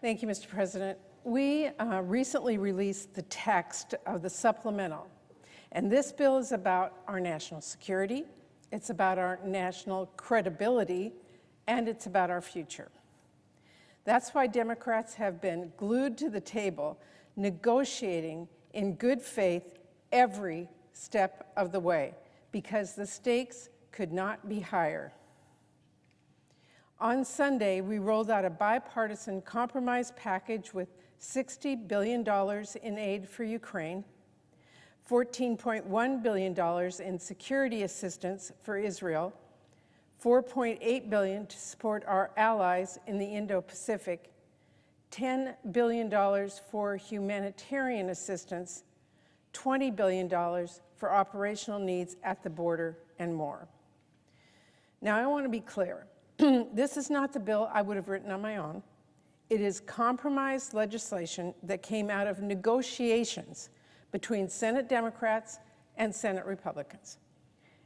Thank you, Mr. President. We recently released the text of the supplemental, and this bill is about our national security, it's about our national credibility, and it's about our future. That's why Democrats have been glued to the table, negotiating in good faith every step of the way, because the stakes could not be higher. On Sunday, we rolled out a bipartisan compromise package with $60 billion in aid for Ukraine, $14.1 billion in security assistance for Israel, $4.8 billion to support our allies in the Indo-Pacific, $10 billion for humanitarian assistance, $20 billion for operational needs at the border, and more. Now, I want to be clear. This is not the bill I would have written on my own. It is compromise legislation that came out of negotiations between Senate Democrats and Senate Republicans.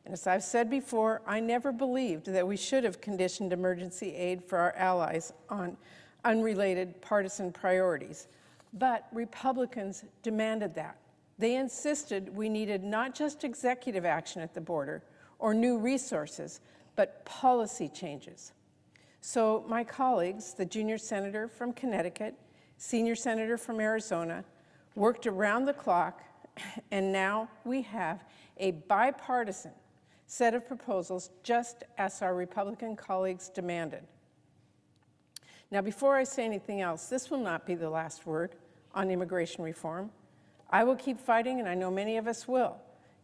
And as I've said before, I never believed that we should have conditioned emergency aid for our allies on unrelated partisan priorities. But Republicans demanded that. They insisted we needed not just executive action at the border or new resources, but policy changes. So my colleagues, the junior senator from Connecticut, senior senator from Arizona, worked around the clock, and now we have a bipartisan set of proposals just as our Republican colleagues demanded. Now, before I say anything else, this will not be the last word on immigration reform. I will keep fighting, and I know many of us will,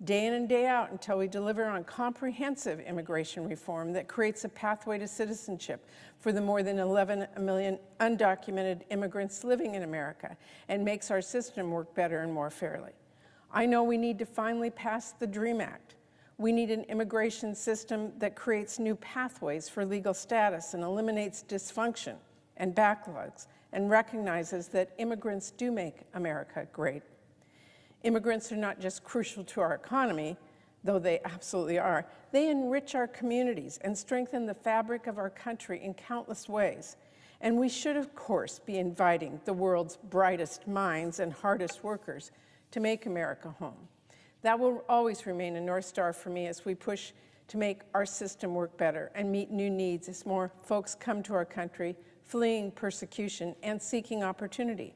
day in and day out until we deliver on comprehensive immigration reform that creates a pathway to citizenship for the more than 11 million undocumented immigrants living in America and makes our system work better and more fairly. I know we need to finally pass the DREAM Act. We need an immigration system that creates new pathways for legal status and eliminates dysfunction and backlogs and recognizes that immigrants do make America great. Immigrants are not just crucial to our economy, though they absolutely are. They enrich our communities and strengthen the fabric of our country in countless ways. And we should, of course, be inviting the world's brightest minds and hardest workers to make America home. That will always remain a North Star for me as we push to make our system work better and meet new needs as more folks come to our country, fleeing persecution and seeking opportunity.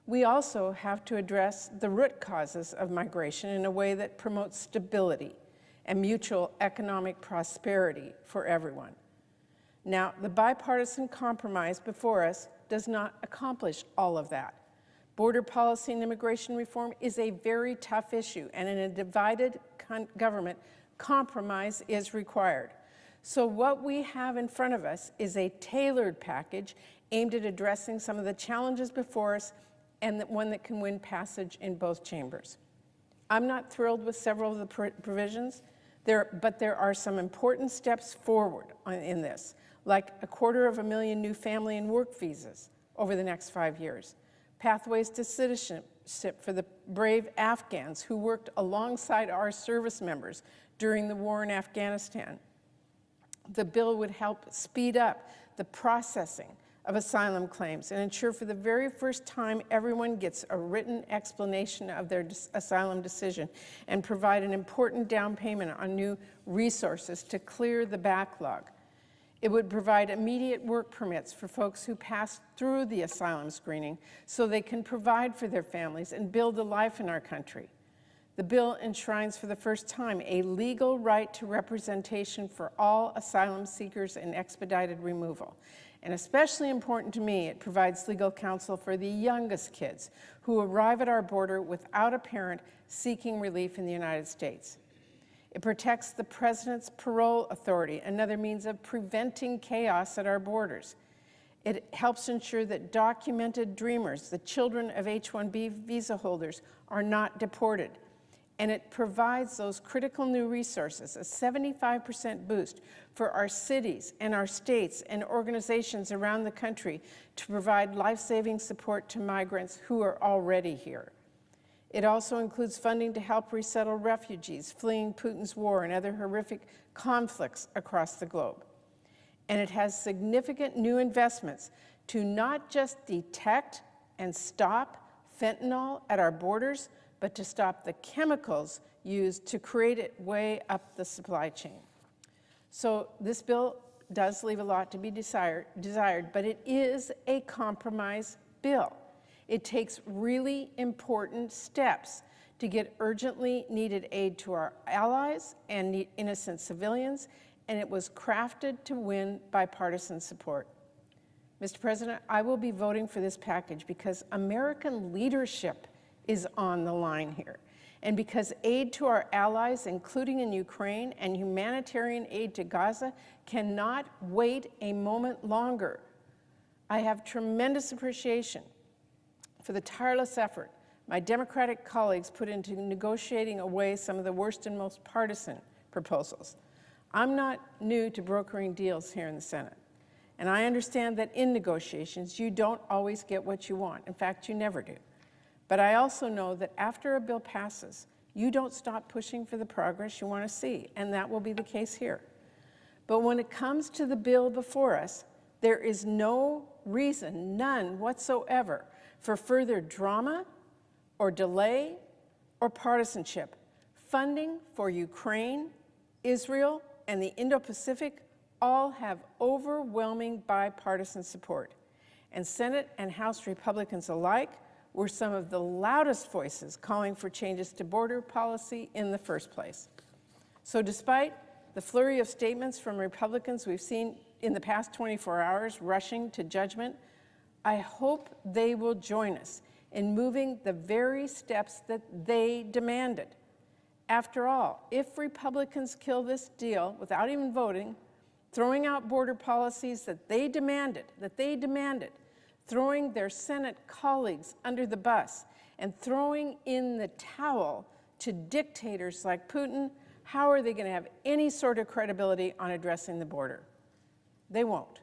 We also have to address the root causes of migration in a way that promotes stability and mutual economic prosperity for everyone. Now, the bipartisan compromise before us does not accomplish all of that. Border policy and immigration reform is a very tough issue, and in a divided government, compromise is required. So what we have in front of us is a tailored package aimed at addressing some of the challenges before us and one that can win passage in both chambers. I'm not thrilled with several of the provisions, but there are some important steps forward in this, like 250,000 new family and work visas over the next 5 years, pathways to citizenship for the brave Afghans who worked alongside our service members during the war in Afghanistan. The bill would help speed up the processing of asylum claims and ensure for the very first time everyone gets a written explanation of their asylum decision and provide an important down payment on new resources to clear the backlog. It would provide immediate work permits for folks who pass through the asylum screening so they can provide for their families and build a life in our country. The bill enshrines for the first time a legal right to representation for all asylum seekers and expedited removal. And especially important to me, it provides legal counsel for the youngest kids who arrive at our border without a parent seeking relief in the United States. It protects the president's parole authority, another means of preventing chaos at our borders. It helps ensure that documented dreamers, the children of H-1B visa holders, are not deported. And it provides those critical new resources, a 75% boost for our cities and our states and organizations around the country to provide life-saving support to migrants who are already here. It also includes funding to help resettle refugees fleeing Putin's war and other horrific conflicts across the globe. And it has significant new investments to not just detect and stop fentanyl at our borders, but to stop the chemicals used to create it way up the supply chain. So this bill does leave a lot to be desired, but it is a compromise bill. It takes really important steps to get urgently needed aid to our allies and innocent civilians, and it was crafted to win bipartisan support. Mr. President, I will be voting for this package because American leadership is on the line here, and because aid to our allies, including in Ukraine, and humanitarian aid to Gaza cannot wait a moment longer. I have tremendous appreciation for the tireless effort my Democratic colleagues put into negotiating away some of the worst and most partisan proposals. I'm not new to brokering deals here in the Senate, and I understand that in negotiations you don't always get what you want. In fact, you never do. But I also know that after a bill passes, you don't stop pushing for the progress you want to see, and that will be the case here. But when it comes to the bill before us, there is no reason, none whatsoever, for further drama or delay or partisanship. Funding for Ukraine, Israel, and the Indo-Pacific all have overwhelming bipartisan support. And Senate and House Republicans alike were some of the loudest voices calling for changes to border policy in the first place. So despite the flurry of statements from Republicans we've seen in the past 24 hours rushing to judgment, I hope they will join us in moving the very steps that they demanded. After all, if Republicans kill this deal without even voting, throwing out border policies that they demanded, throwing their Senate colleagues under the bus, and throwing in the towel to dictators like Putin, how are they going to have any sort of credibility on addressing the border? They won't.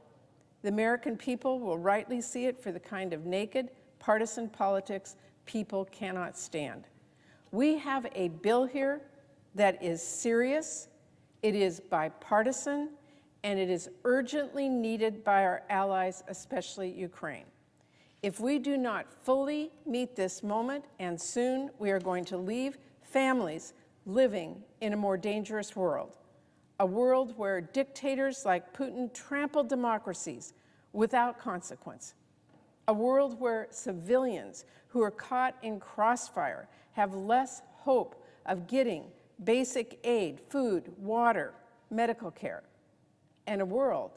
The American people will rightly see it for the kind of naked, partisan politics people cannot stand. We have a bill here that is serious, it is bipartisan, and it is urgently needed by our allies, especially Ukraine. If we do not fully meet this moment, and soon, we are going to leave families living in a more dangerous world, a world where dictators like Putin trample democracies without consequence, a world where civilians who are caught in crossfire have less hope of getting basic aid, food, water, medical care, and a world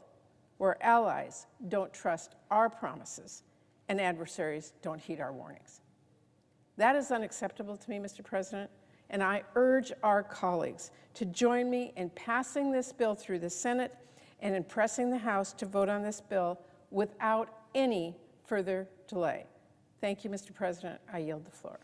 where allies don't trust our promises and adversaries don't heed our warnings. That is unacceptable to me, Mr. President, and I urge our colleagues to join me in passing this bill through the Senate and in pressing the House to vote on this bill without any further delay. Thank you, Mr. President. I yield the floor.